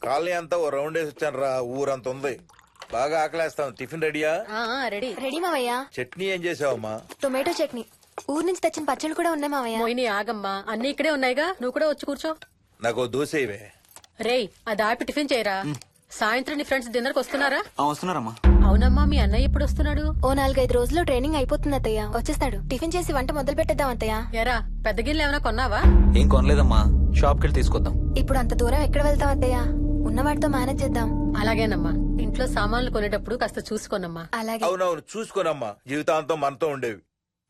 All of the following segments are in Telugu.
కాలనీ అంతా ఓ రౌండ్ వేసి వచ్చాను రా. ఊరంత ఉంది. బాగా ఆకలేస్తాం. టిఫిన్ రెడీయా? రెడీ రెడీ మావయ్య. చట్నీ ఏం చేసావమ్మా? టొమాటో చట్నీ. ఊరు నుంచి తెచ్చిన పచ్చళ్ళు కూడా ఉన్నాయి మావయ్య. మోయిని ఆగమ్మా, అన్ని ఇక్కడే ఉన్నాయిగా, నువ్వు కూడా వచ్చి కూర్చో. నాకు ఓ దోశ ఇవే. రేయ్, అది ఆపి టిఫిన్ చేయరా. సాయంత్రం నీ ఫ్రెండ్స్ డిన్నర్ కి వస్తున్నారా? వస్తున్నారమ్మా. అవునమ్మా, మీ అన్నయ్య ఎప్పుడు వస్తున్నాడు? ఓ 4-5 రోజుల్లో ట్రైనింగ్ అయిపోతుంది అత్తయ్య. వచ్చేస్తాడు. టిఫిన్ చేసి వంట మొదలు పెట్టేద్దాం అత్తయ్య. ఎరా, పెద్ద గిన్నెలు ఏమైనా కొన్నావా? ఏం కొనలేదమ్మా, షాప్ కెళ్ళి తీసుకొద్దాం. ఇప్పుడు అంత దూరం ఎక్కడ వెళ్తాం అత్తయ్య? ఉన్న వాటితో మేనేజ్ చేద్దాం. అలాగేనమ్మా, ఇంట్లో సామాన్లు కొనేటప్పుడు కాస్త చూసుకోనమ్మా. అలాగే. అవునవును, చూసుకోనమ్మా. జీవితాంతం మనతో ఉండేవి.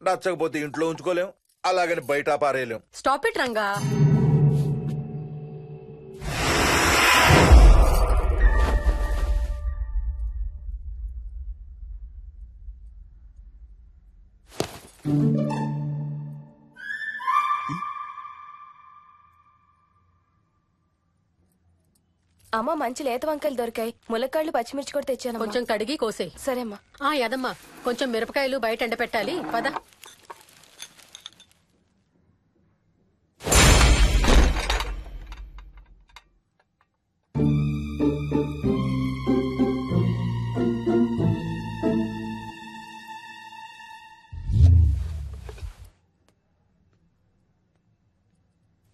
నచ్చకపోతే ఇంట్లో ఉంచుకోలేం, అలాగని బయట పారేయలేం. Stop it Ranga. అమ్మ, మంచి లేత వంకాయలు దొరికాయి. ములక్కాళ్ళు, పచ్చిమిర్చి కూడా తెచ్చాను. కొంచెం కడిగి కోసే. సరేమ్మా. యదమ్మా, కొంచెం మిరపకాయలు బయట ఎండ పెట్టాలి. పద.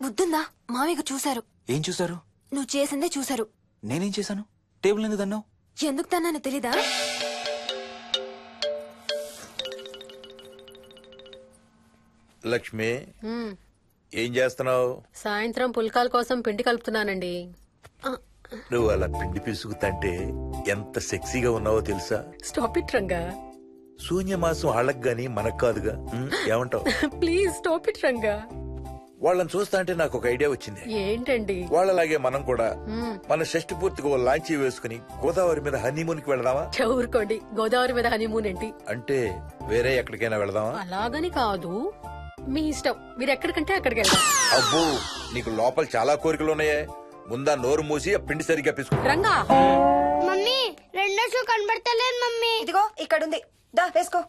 బుద్ధుందా? మామయ్య చూశారు. ఏం చూసారు? నువ్వు చేసిందే చూశారు. నేనేం చేశాను? టేబుల్ ఎందుకు అన్నావు? ఎందుకు తన్నాను తెలీదా? లక్ష్మి, ఏం చేస్తున్నావు? సాయంత్రం పుల్కాల కోసం పిండి కలుపుతున్నానండి. నువ్వు అలా పిండి పిసుకుతంటే ఎంత సెక్సీగా ఉన్నావో తెలుసా? Stop it Ranga. శూన్యమాసం వాళ్ళకి గాని మనకు కాదుగా. ఏమంటావు? Please stop it Ranga. వాళ్ళని చూస్తా అంటే నాకు ఒక ఐడియా వచ్చింది. ఏంటండి? వాళ్ళలాగే మనం కూడా మన షష్టి పూర్తిగా ఓ లాంచీ వేసుకుని గోదావరి మీద హనీమూన్ కి వెళదామా? ఊరుకోండి, గోదావరి మీద హనీమూన్ ఏంటి? అంటే వేరే ఎక్కడికైనా వెళదామా? అలాగని కాదు, మీ ఇష్టం. మీరు ఎక్కడికంటే అక్కడికి వెళ్దాం. అబ్బో, నీకు లోపల చాలా కోరికలు ఉన్నాయే. ముందా నోరు మూసి ఆ పిండి సరిగ్గా పిసుకు. రంగా. మమ్మీ, రెండో షూ కనబడతలేదు మమ్మీ. ఇదిగో ఇక్కడుంది, దా వేసుకో.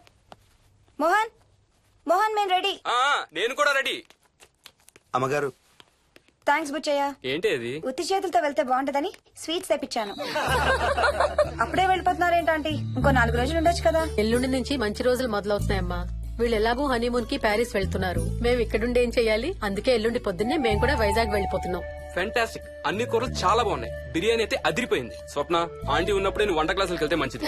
మోహన్, మోహన్, మేము రెడీ. నేను కూడా రెడీ. అమ్మగారు. థ్యాంక్స్ బుచ్చయ్య. ఏంటి అది? ఉత్తి చేతులతో వెళ్తే బాగుంటదని స్వీట్స్ తెప్పించాను. అప్పుడే వెళ్ళిపోతున్నారేంటంటీ? ఇంకో 4 రోజులు ఉండొచ్చు కదా. ఎల్లుండి నుంచి మంచి రోజులు మొదలవుతున్నాయమ్మా. వీళ్ళు ఎలాగూ హనీమూన్ కి ప్యారిస్ వెళ్తున్నారు. మేము ఇక్కడుండి ఏం చెయ్యాలి? అందుకే ఎల్లుండి పొద్దున్నే మేము కూడా వైజాగ్ వెళ్ళిపోతున్నాం. ఫెంటాస్టిక్. అన్ని కూరలు చాలా బాగున్నాయి. బిర్యానీ అయితే అదిరిపోయింది. స్వప్న, ఆంటీ ఉన్నప్పుడే నువ్వు వంట క్లాసులకు వెళ్తే మంచిది.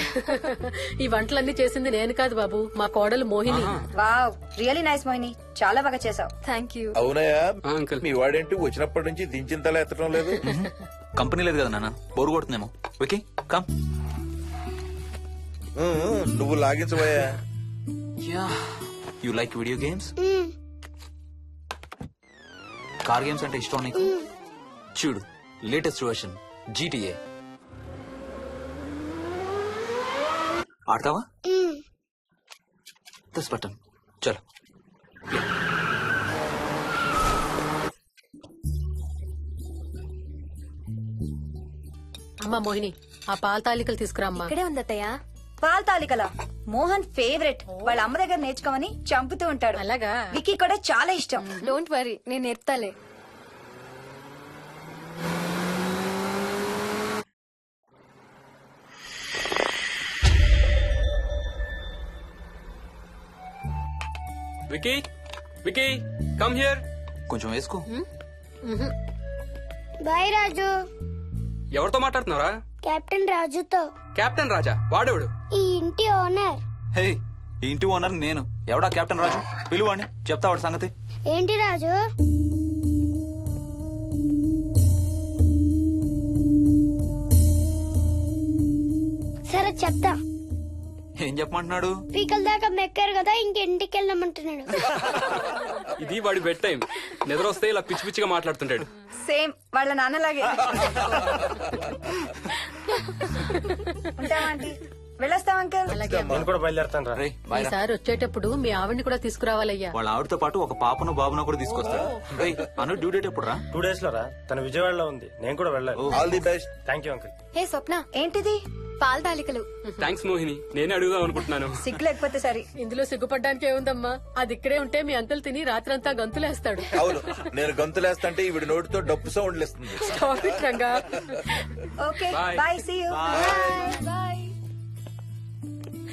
ఈ వంటలన్నీ చేసింది నేను కాదు బాబు, మా కోడలు Mohini. Wow, really nice Mohini, చాలా బాగా చేసావు. Thank you. అవునయ్యా, అంకుల్. మీ వాడేంటి వచ్చినప్పటి నుంచి దించింతలా ఎత్తడం లేదు? కంపెనీ లేదు కదా నాన్న, బోరు కొడుతుందేమో. Okay come. నువ్వు లాగించబోయా? You like video games? Car games అంటే ఇష్టం నీకు? చూడు, లేటెస్ట్ వర్షన్ GTA. ఆడతావా? This button. చలో. అమ్మా మోహిని, ఆ పాల తాలికలు తీసుకురామ్మా. ఇక్కడే ఉంది అత్తయ్య. పాల్ తాలికల మోహన్ ఫేవరెట్. వాళ్ళ అమ్మ దగ్గర నేర్చుకోమని చంపుతూ ఉంటాడు. అలాగా? వికీ కూడా చాలా ఇష్టం. డోంట్ వరీ, నేను నేర్పుతాలే. Vicky, Vicky, come here. కొంచెం వేసుకో. బాయ్ రాజు. ఎవరితో మాట్లాడుతున్నారా? కెప్టెన్ రాజుతో. కెప్టెన్ రాజా? వాడేవాడు? ఈ ఇంటి ఓనర్. హే, ఈ ఇంటి ఓనర్ నేను. ఎవడా కెప్టెన్ రాజు? పిలువాడిని, చెప్తా వాడి సంగతి. ఏంటి రాజు? సరే చెప్తా. ఏం చెప్పమంటున్నాడు? పీకల దాకా మెక్కారు కదా, ఇంటికి వెళ్ళమంటున్నాడు. ఇది వాడి బెడ్ టైం. నిద్ర వస్తే ఇలా పిచ్చి పిచ్చిగా మాట్లాడుతుంటాడు. సేమ్ వాళ్ళ నాన్నలాగే. ఉంటామంటీ. వెళ్ళొస్తాం అంకల్. నేను కూడా బయలుదేరుతాను రా. రే, బాయ్ రా. ఈసారి వచ్చేటప్పుడు మీ ఆవిడ్ని కూడా తీసుకురావాలయ్యా. వాళ్ళ ఆవిడతో పాటు ఒక పాపను బాబును కూడా తీసుకొస్తాడు. రేయ్, అను డ్యూ డేట్ ఎప్పుడు రా? 2 days లో రా. తన విజయవాడలో ఉంది, నేను కూడా వెళ్ళాలి. All the best. Thank you uncle. Hey Swapna, ఏంటిది? పాల తాలికలు. థ్యాంక్స్ మోహిని, నేనే అడుగుదాం అనుకుంటున్నాను. సిగ్గు లేకపోతే సరే. ఇందులో సిగ్గుపడ్డానికి ఏముందమ్మా, అది ఇక్కడే ఉంటే మీ అంకుల్ తిని రాత్రంతా గంతులేస్తాడు. అవును, నేను గంతులేస్తంటే ఈవిడ నోటితో డప్పు సౌండ్లు ఇస్తుంది. Stop it, Ranga. Okay Bye. Bye, see you.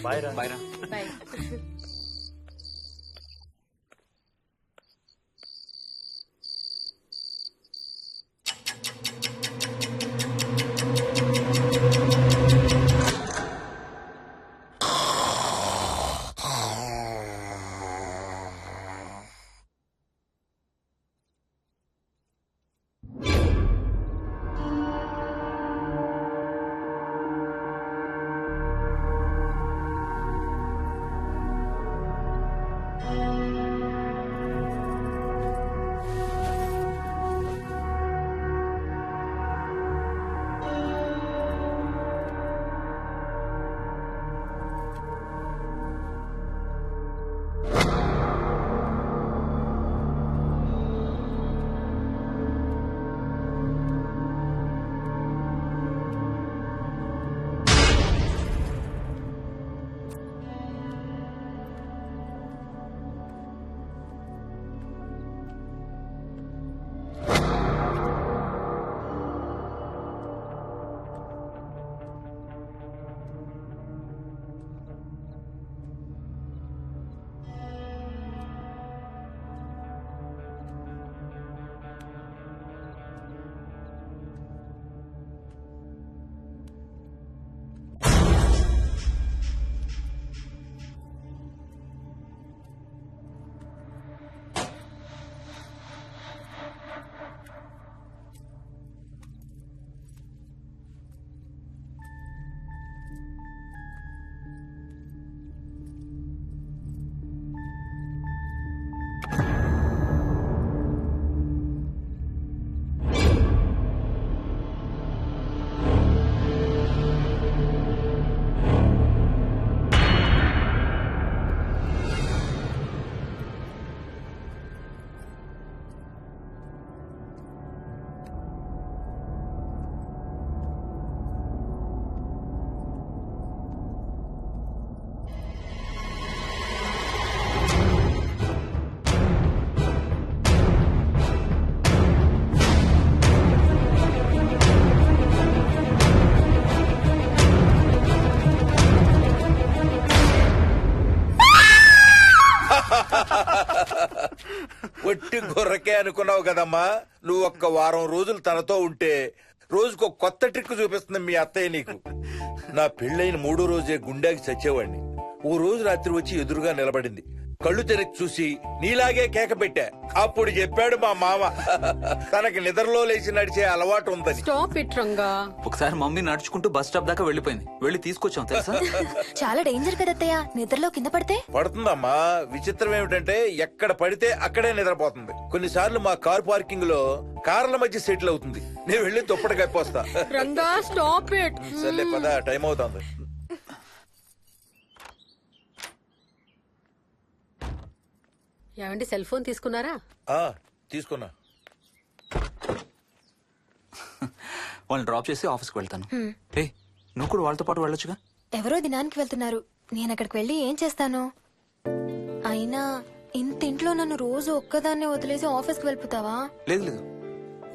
Bye రా. Bye. ఒట్టి గొర్రకే అనుకున్నావు కదమ్మా. నువ్వు ఒక్క వారం రోజులు తనతో ఉంటే రోజుకు ఒక కొత్త ట్రిక్ చూపిస్తుంది మీ అత్తయ్య నీకు. నా పెళ్ళైన 3వ రోజే గుండెకి చచ్చేవాడిని. ఓ రోజు రాత్రి వచ్చి ఎదురుగా నిలబడింది. కళ్ళు తెరిచి చూసి నీలాగే కేక పెట్టా. అప్పుడు చెప్పాడు మా మామ తనకి నిద్రలో లేచి నడిచే అలవాటు ఉందని. Stop it, Ranga. ఒకసారి మమ్మీ నడుచుకుంటూ బస్ స్టాప్ దాకా వెళ్ళిపోయింది. వెళ్ళి తీసుకొచ్చాం తెలుసా. చాలా డేంజర్ కదా అత్తయ్య, నిద్రలో కింద పడితే. పడుతుందమ్మా. విచిత్రం ఏమిటంటే ఎక్కడ పడితే అక్కడే నిద్రపోతుంది. కొన్నిసార్లు మా కార్ పార్కింగ్ లో కార్ల మధ్య సెటిల్ అవుతుంది. నేను వెళ్ళి దుప్పటి కప్పొస్తా. Ranga, stop it. సర్లే పద, టైం అవుతుంది. ఏమండి, సెల్ ఫోన్ తీసుకున్నారా? తీసుకున్నా. వాళ్ళని డ్రాప్ చేసి ఆఫీస్కి వెళ్తాను. ఏ నువ్వు కూడా వాళ్ళతో పాటు వెళ్ళొచ్చుగా. ఎవరో దినానికి వెళ్తున్నారు, నేను అక్కడికి వెళ్ళి ఏం చేస్తాను? అయినా ఇంత ఇంట్లో నన్ను రోజు ఒక్కదాన్నే వదిలేసి ఆఫీస్కి వెళ్ళిపోతావా? లేదు లేదు,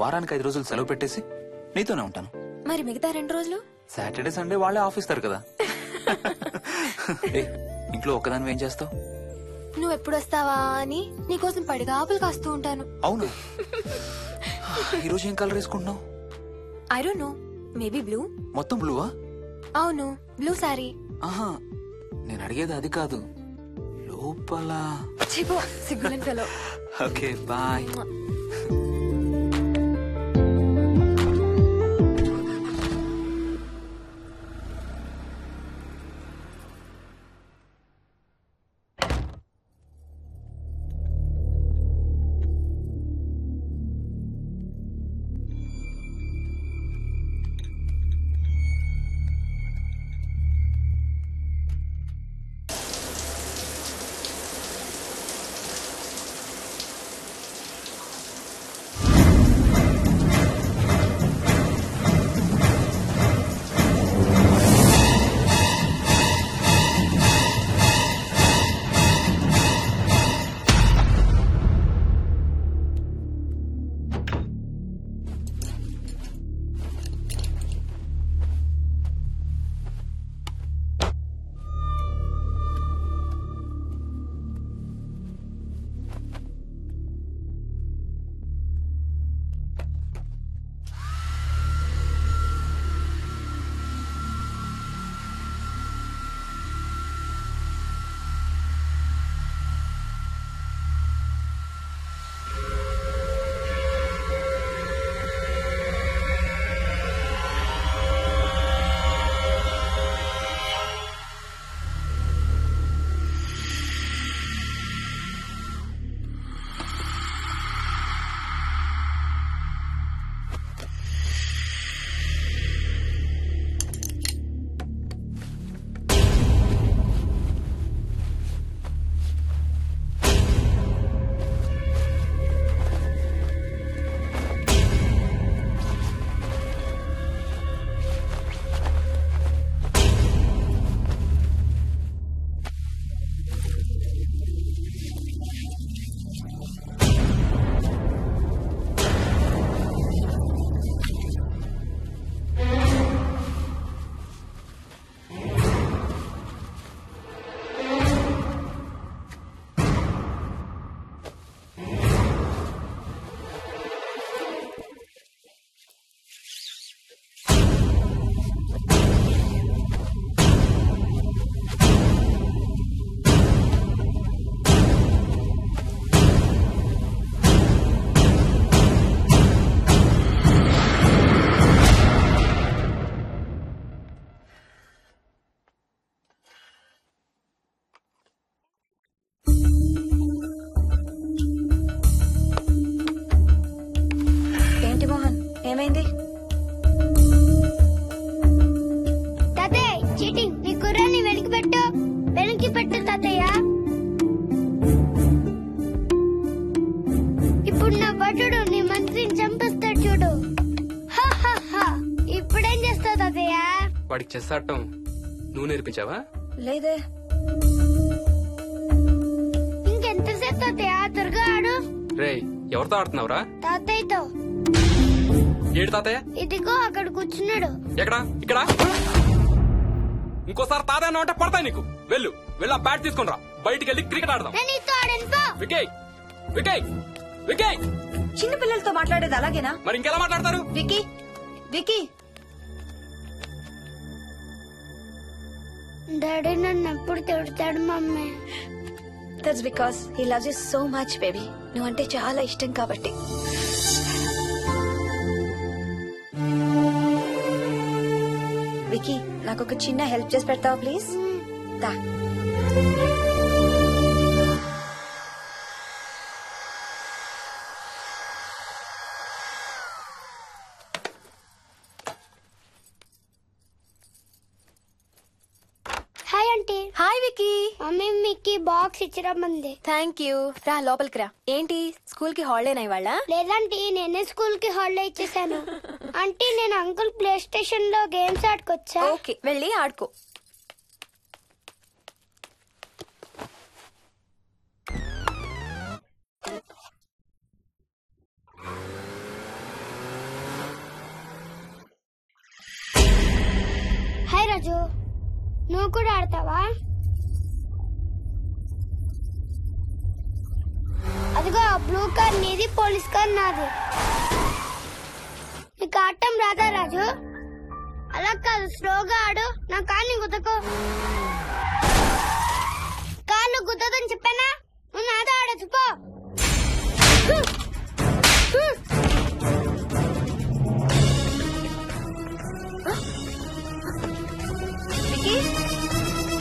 వారానికి 5 రోజులు సెలవు పెట్టేసి నీతోనే ఉంటాను. మరి మిగతా 2 రోజులు? సాటర్డే సండే వాళ్ళే ఆఫీస్ తారు కదా. ఏ ఇంట్లో ఒక్కదాని ఏం చేస్తావు? నువ్వు ఎప్పుడు వస్తావా అని నీకోసం పడిగాపులు కాస్తూ ఉంటాను. అవును. ఈరోజు ఏం కలర్ వేసుకుంటున్నావు? I don't know, maybe blue. మొత్తం బ్లూవా? అవును, బ్లూ సారీ. ఆహా, నేను అడిగేది అది కాదు, లోపల. చిపో, సిగ్గులేని ఫెలో. Okay bye. వాడికి చెస్ ఆడటం నువ్వు నేర్పించావా? లేదే. ఇంకెంతసేపు తాతయ్య త్వరగా ఆడు. రేయ్, ఎవరితో ఆడుతున్నావురా? తాతయ్యతో. ఏడు తాతయ్య? ఇదిగో అక్కడ కూర్చున్నాడు. ఎక్కడా? ఇక్కడ. ఇంకోసారి తాతయ్య అన్నావు అంటే పడతాయి నీకు. వెళ్ళు వెళ్ళి ఆ బ్యాట్ తీసుకుని రా, బయటికి వెళ్ళి క్రికెట్ ఆడదాం. నేను నీతో ఆడను పో. వికయ్ వికయ్ వికయ్. చిన్న పిల్లలతో మాట్లాడేది అలాగేనా? మరి ఇంకెలా మాట్లాడతారు? Wiki, wiki. డాడీ నన్ను ఎప్పుడు తిడతాడు mummy. That's because he loves you so much baby. నువ్వంటే చాలా ఇష్టం కాబట్టి. వికీ, నాకు ఒక చిన్న హెల్ప్ చేసి పెడతావా ప్లీజ్? దా. Hi aunty. Hi Vicky. Mummy మీకు బాక్స్ ఇచ్చిరమ్మంది. Thank you. రా లోపలికి రా. ఏంటి స్కూల్ కి హాలిడేనా ఇవాళ? లేదంటే నేనే స్కూల్ కి హాలిడే ఇచ్చేసాను. అంటే నేను అంకుల్ ప్లే స్టేషన్ లో గేమ్స్ ఆడుకొచ్చా. ఓకే, వెళ్ళి ఆడుకో. హాయ్ రాజు, నువ్వు కూడా ఆడతావా? అదిగో ఆ బ్లూ కార్ నీది, పోలీస్ కార్ నాది. నీకు ఆడటం రాదా రాజు? అలా కాదు, స్లోగా ఆడు. నా కార్ని గుద్దకు. కార్లు గుద్దదని చెప్పానా? నువ్వు నాతో ఆడచ్చు పో. Vicky,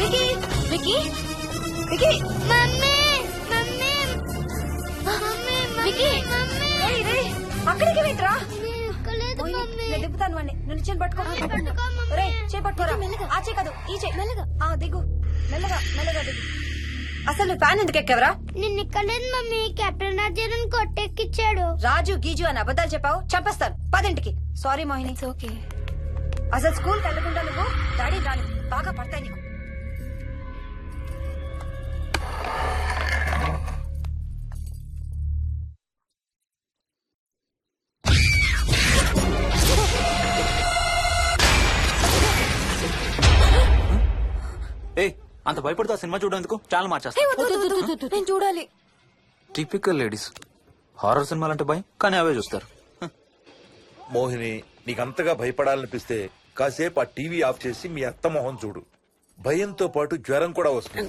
Vicky, Vicky, Vicky. Mummy mummy mummy Vicky. Mummy రేయ్, రేయ్, అక్కడికి వెళ్ళరా? లేదు మమ్మీ. నేను దిగుతాను వాడిని. నన్ను చేయి పట్టుకో. పట్టుకో మమ్మీ. రేయ్, చేయి పట్టుకోరా. మెల్లగా. ఆ చేయి కాదు, ఈ చేయి. మెల్లగా. ఆ దిగు. మెల్లగా మెల్లగా దిగు. అసలు నువ్వు ఫ్యాన్ ఎందుకు ఎక్కావరా? నిన్న ఎక్కలేదు మమ్మీ, కెప్టెన్ రాజేరన్ కొట్టెక్కిచ్చాడు. రాజు గీజు అని అబద్ధాలు చెప్పావు, చంపేస్తాను. 10ంటికి. సారీ మోహిని. It's okay. అసలు స్కూల్ వెళ్ళకుండా నువ్వు డాడీ రాని బాగా పడతాయి నీకు. ఏ అంత భయపడుతూ ఆ సినిమా చూడడం ఎందుకు? చాలా మార్చేస్తా. నేను చూడాలి. Typical ladies. హారర్ సినిమాలంటే భయం, కానీ అవే చూస్తారు. మోహిని, నీకంతగా భయపడాలనిపిస్తే కాసేపు ఆ టీవీ ఆఫ్ చేసి మీ అత్త మొహం చూడు. భయంతో పాటు జ్వరం కూడా వస్తుంది.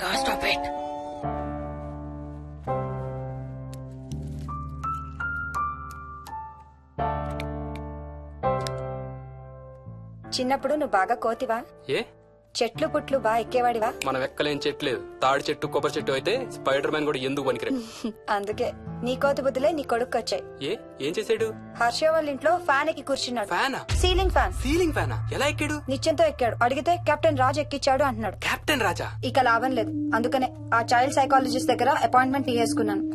చిన్నప్పుడు నువ్వు బాగా కోతివా? ఏ చెట్లు పుట్లు బాగా ఎక్కేవాడివా? మనం ఎక్కలేని చెట్లేదు. తాడి చెట్టు, కొబ్బరి చెట్టు అయితే స్పైడర్ మ్యాన్ కూడా ఎందుకు పనికిరాడు. అందుకే నీ కోతి బుద్ధులే నీ కొడుకు వచ్చాయి. ఏం చేసాడు? హర్ష వాళ్ళ ఇంట్లో ఫ్యాన్ ఎక్కి కూర్చున్నాడు. ఫ్యానా? Ceiling fan. సీలింగ్ ఫ్యానా? ఎలా ఎక్కాడు? నిత్యంతో ఎక్కాడు. అడిగితే కెప్టెన్ రాజు ఎక్కిచ్చాడు అంటున్నాడు. కెప్టెన్ రాజా? ఇక లాభం లేదు. అందుకనే ఆ చైల్డ్ సైకాలజిస్ట్ దగ్గర అపాయింట్మెంట్ తీసుకున్నాను.